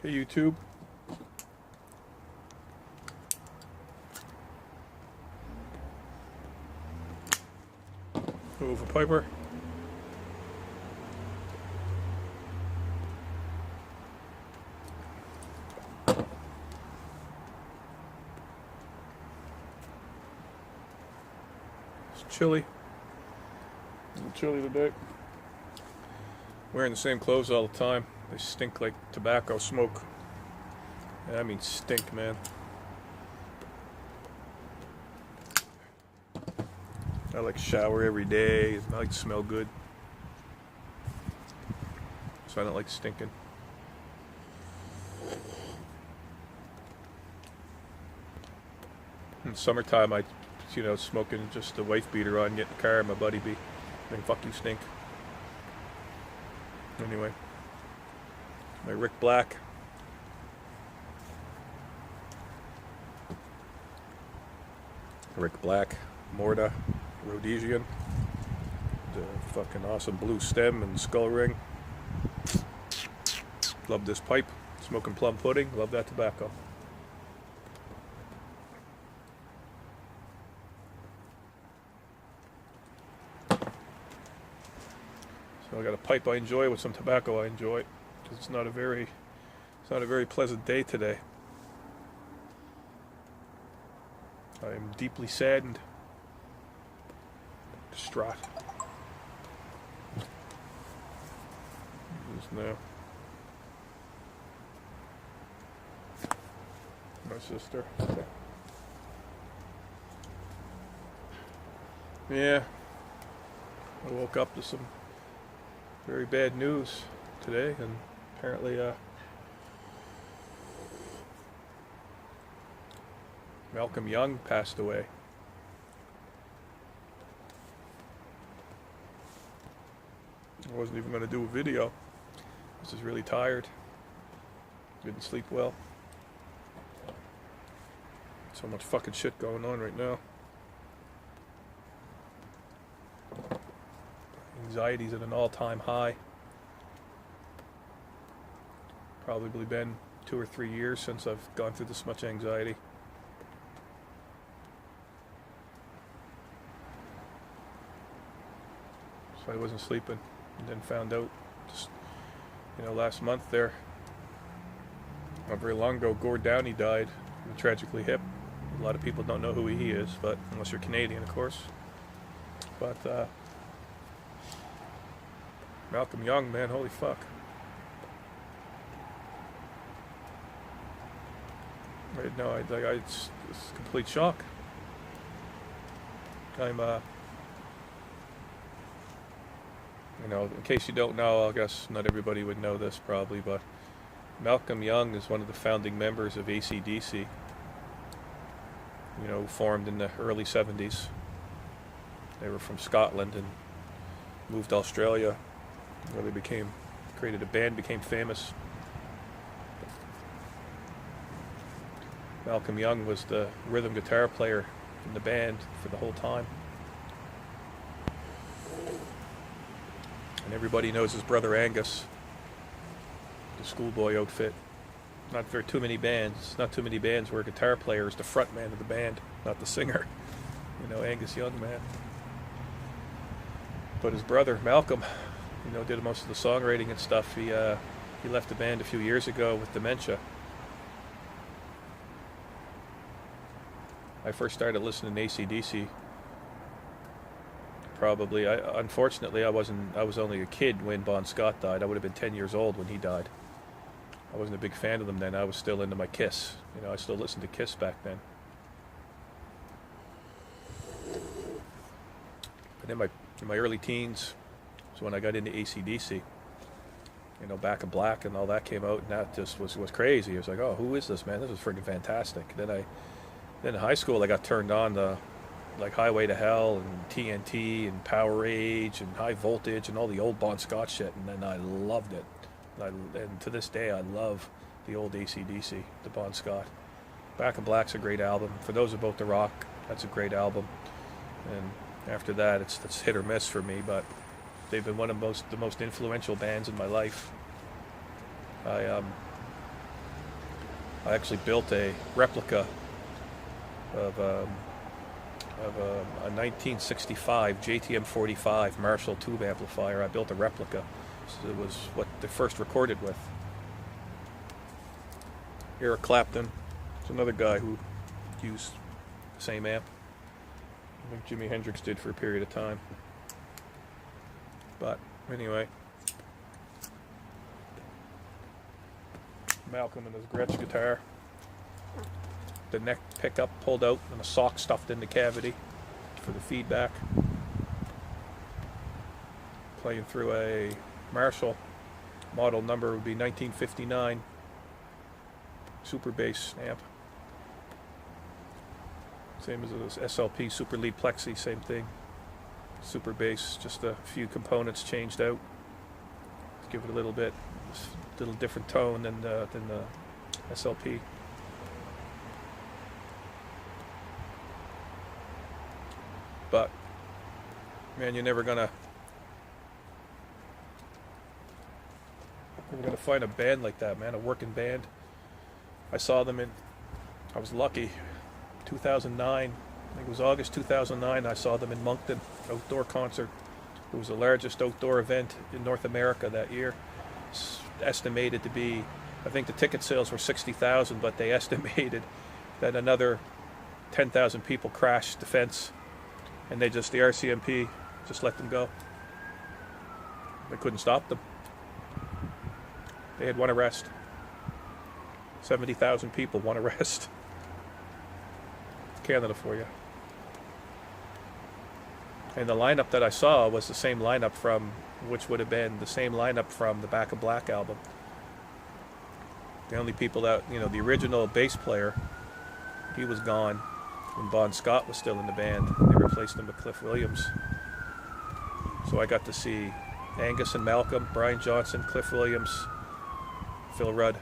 Hey YouTube. Over Piper. It's chilly. A little chilly today. Wearing the same clothes all the time. They stink like tobacco smoke. And I mean stink, man. I like to shower every day. I like to smell good. So I don't like stinking. In summertime, smoking just a wife beater on, get in the car, my buddy be, then fuck you stink. Anyway, my Rick Black. Rick Black, Morta, Rhodesian, the fucking awesome blue stem and skull ring. Love this pipe. Smoking plum pudding. Love that tobacco. So I got a pipe I enjoy with some tobacco I enjoy, because it's not a very pleasant day today. I am deeply saddened, distraught. Just now, my sister. Yeah, I woke up to some very bad news today, and apparently Malcolm Young passed away. I wasn't even going to do a video. I was just really tired. Didn't sleep well. So much fucking shit going on right now. Anxiety's at an all-time high. Probably been 2 or 3 years since I've gone through this much anxiety. So I wasn't sleeping, and then found out just, last month there, not very long ago, Gord Downey died, tragically hip. A lot of people don't know who he is, but unless you're Canadian, of course. But Malcolm Young, man, holy fuck. It's a complete shock. I'm in case you don't know, I guess not everybody would know this probably, but Malcolm Young is one of the founding members of ACDC, formed in the early 70s. They were from Scotland and moved to Australia, where they created a band, became famous. Malcolm Young was the rhythm guitar player in the band for the whole time. And everybody knows his brother Angus, the schoolboy outfit. Not too many bands where a guitar player is the front man of the band, not the singer. Angus Young, man. But his brother Malcolm, did most of the songwriting and stuff. He left the band a few years ago with dementia. I first started listening to ACDC. Unfortunately, I was only a kid when Bon Scott died. I would have been 10 years old when he died. I wasn't a big fan of them then. I was still into my Kiss. I still listened to Kiss back then. But in my early teens was when I got into ACDC. Back in Black and all that came out, and that just was crazy. I was like, oh, who is this, man? This is freaking fantastic. Then in high school, I got turned on to like Highway to Hell and TNT and Power Age and High Voltage and all the old Bon Scott shit, and then I loved it. And to this day, I love the old ACDC, the Bon Scott. Back in Black's a great album. For those about the rock, that's a great album. And after that, it's hit or miss for me, but they've been one of the most influential bands in my life. I actually built a replica of a 1965 JTM 45 Marshall tube amplifier. I built a replica. So it was what they first recorded with. Eric Clapton is another guy who used the same amp. I think Jimi Hendrix did for a period of time. But anyway, Malcolm and his Gretsch guitar. The neck pickup pulled out and a sock stuffed in the cavity for the feedback. Playing through a Marshall, model number would be 1959 super bass amp. Same as this SLP super lead plexi, same thing. Super bass, just a few components changed out. Give it a little different tone than the SLP. But man, you're never gonna find a band like that, man. A working band. I saw them I was lucky. 2009. I think it was August 2009. I saw them in Moncton, outdoor concert. It was the largest outdoor event in North America that year. It's estimated to be, I think the ticket sales were 60,000, but they estimated that another 10,000 people crashed the fence, and the RCMP just let them go. They couldn't stop them. They had one arrest. 70,000 people, one arrest. Canada for you. And the lineup that I saw was the same lineup which would have been the same lineup from the Back in Black album. The only people that, the original bass player, he was gone, and Bon Scott was still in the band. They replaced him with Cliff Williams. So I got to see Angus and Malcolm, Brian Johnson, Cliff Williams, Phil Rudd.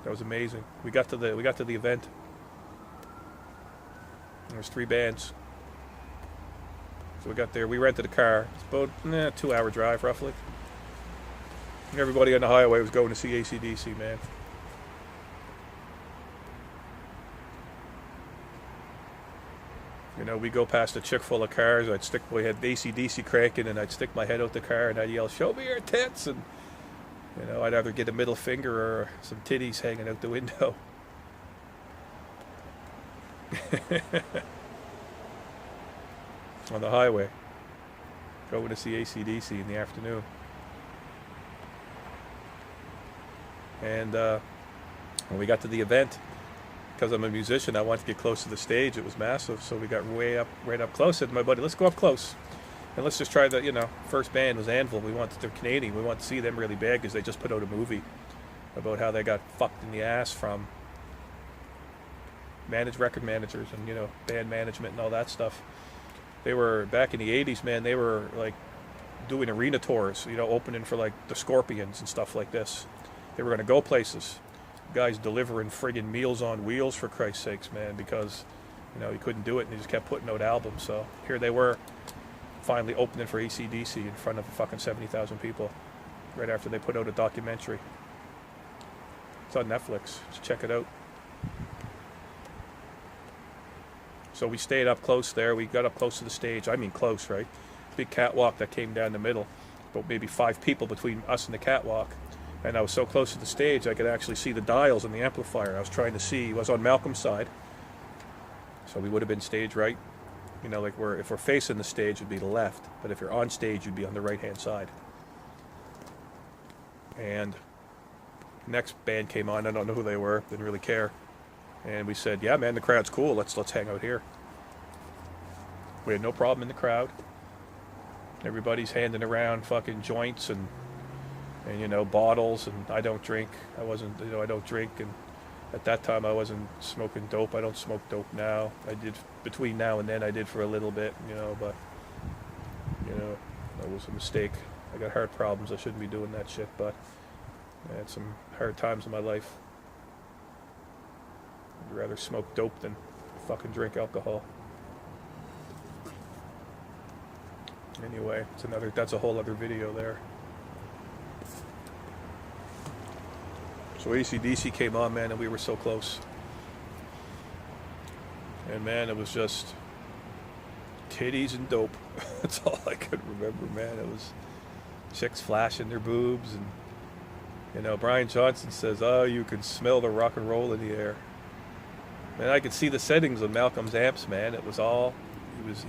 That was amazing. We got to the event. There was 3 bands. So we got there. We rented a car. It's about a 2-hour drive, roughly. And everybody on the highway was going to see ACDC, man. We go past a chick full of cars. We had ACDC cranking, and I'd stick my head out the car, and I'd yell, "Show me your tits!" And I'd either get a middle finger or some titties hanging out the window. On the highway, going to see ACDC in the afternoon. And when we got to the event, because I'm a musician, I wanted to get close to the stage. It was massive, so we got right up close. I said to my buddy, "Let's go up close. And let's just try the, first band was Anvil. They're Canadian. We want to see them really bad because they just put out a movie about how they got fucked in the ass from record managers and, band management and all that stuff. They were, back in the 80s, man, they were like doing arena tours, opening for like the Scorpions and stuff like this. They were going to go places. Guys delivering friggin' Meals on Wheels, for Christ's sakes, man, because, he couldn't do it and he just kept putting out albums. So here they were, finally opening for ACDC in front of fucking 70,000 people right after they put out a documentary. It's on Netflix. Just check it out. So we stayed up close there. We got up close to the stage. I mean close, right? Big catwalk that came down the middle. About maybe 5 people between us and the catwalk. And I was so close to the stage I could actually see the dials on the amplifier. I was trying to see. I was on Malcolm's side. So we would have been stage right. Like if we're facing the stage, it'd be the left. But if you're on stage, you'd be on the right-hand side. And next band came on. I don't know who they were. Didn't really care. And we said, "Yeah, man, the crowd's cool. Let's hang out here." We had no problem in the crowd. Everybody's handing around fucking joints and bottles. And I don't drink. I don't drink. And at that time, I wasn't smoking dope. I don't smoke dope now. I did between now and then. I did for a little bit, but that was a mistake. I got heart problems. I shouldn't be doing that shit. But I had some hard times in my life. I'd rather smoke dope than fucking drink alcohol. Anyway, that's a whole other video there. So ACDC came on, man, and we were so close. And man, it was just titties and dope. That's all I could remember, man. It was chicks flashing their boobs, and you know, Brian Johnson says, "Oh, you can smell the rock and roll in the air." Man, I could see the settings on Malcolm's amps, man. It was all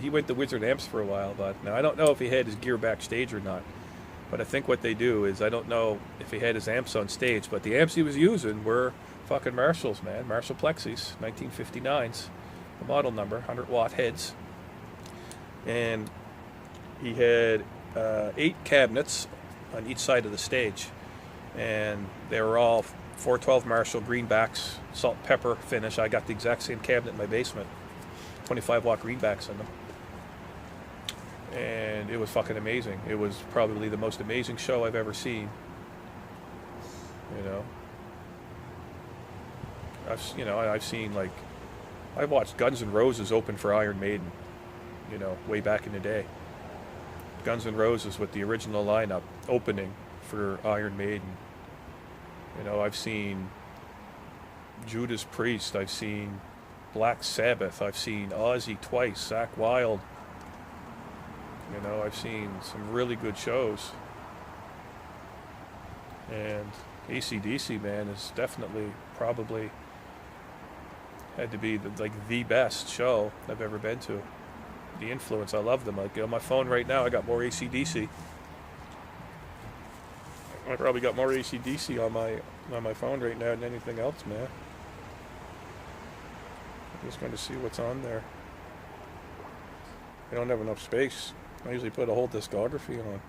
he went to Wizard Amps for a while, but now I don't know if he had his gear backstage or not. But I think what they do is, I don't know if he had his amps on stage, but the amps he was using were fucking Marshalls, man. Marshall Plexis, 1959s, the model number, 100-watt heads. And he had 8 cabinets on each side of the stage. And they were all 412 Marshall greenbacks, salt and pepper finish. I got the exact same cabinet in my basement, 25-watt greenbacks in them. And it was fucking amazing. It was probably the most amazing show I've ever seen. You know, I've seen, like, I've watched Guns N' Roses open for Iron Maiden, you know, way back in the day. Guns N' Roses with the original lineup opening for Iron Maiden. You know, I've seen Judas Priest, I've seen Black Sabbath, I've seen Ozzy twice, Zakk Wylde. You know, I've seen some really good shows. And ACDC, man, is definitely, probably had to be the best show I've ever been to. The influence, I love them. Like, on my phone right now, I got more ACDC. I probably got more ACDC on my phone right now than anything else, man. I'm just going to see what's on there. I don't have enough space. I usually put a whole discography on.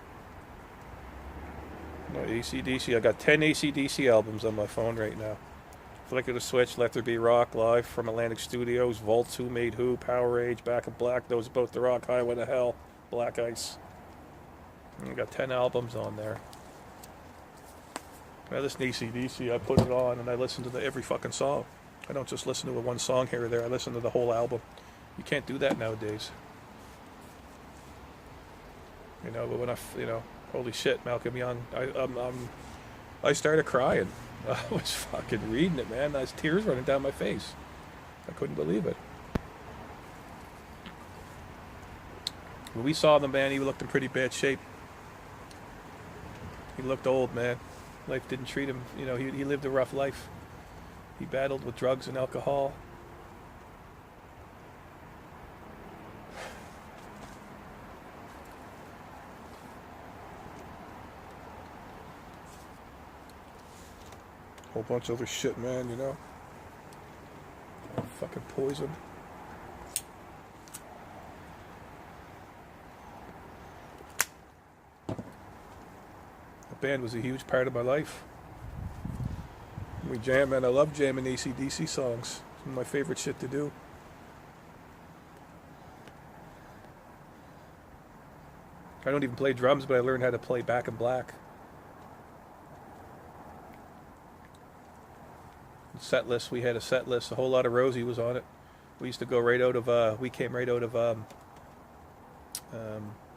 No, ACDC. I got 10 ACDC albums on my phone right now. Flicker the Switch, Let There Be Rock, Live from Atlantic Studios, Volts, Who Made Who, Power Age, Back in Black, Those About the Rock, Highway to Hell, Black Ice. I got 10 albums on there. When I listen to ACDC, I put it on and I listen to every fucking song. I don't just listen to one song here or there. I listen to the whole album. You can't do that nowadays. You know, but when holy shit, Malcolm Young, I started crying. I was fucking reading it, man. There's tears running down my face. I couldn't believe it. When we saw the man, he looked in pretty bad shape. He looked old, man. Life didn't treat him, you know, he lived a rough life. He battled with drugs and alcohol. Whole bunch of other shit, man, you know. Fucking poison. The band was a huge part of my life. We jam, man. I love jamming ACDC songs. It's one of my favorite shit to do. I don't even play drums, but I learned how to play Back in Black. Set list, we had a set list. A Whole Lot of Rosie was on it. We used to go right out of we came right out of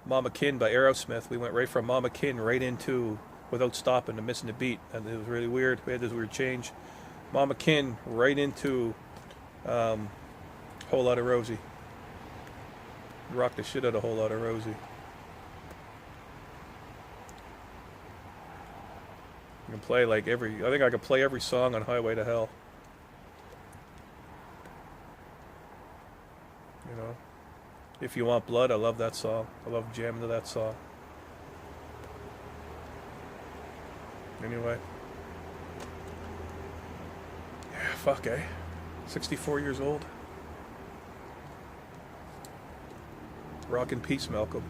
Mama Kin by Aerosmith. We went right from Mama Kin right into Without Stopping and Missing a Beat, and it was really weird. We had this weird change. Mama Kin right into Whole Lot of Rosie. Rocked the shit out of Whole Lot of Rosie. I can play I think I could play every song on Highway to Hell. You know, If You Want Blood, I love that song. I love jamming to that song. Anyway. Yeah, fuck, 64 years old. Rock in peace, Malcolm.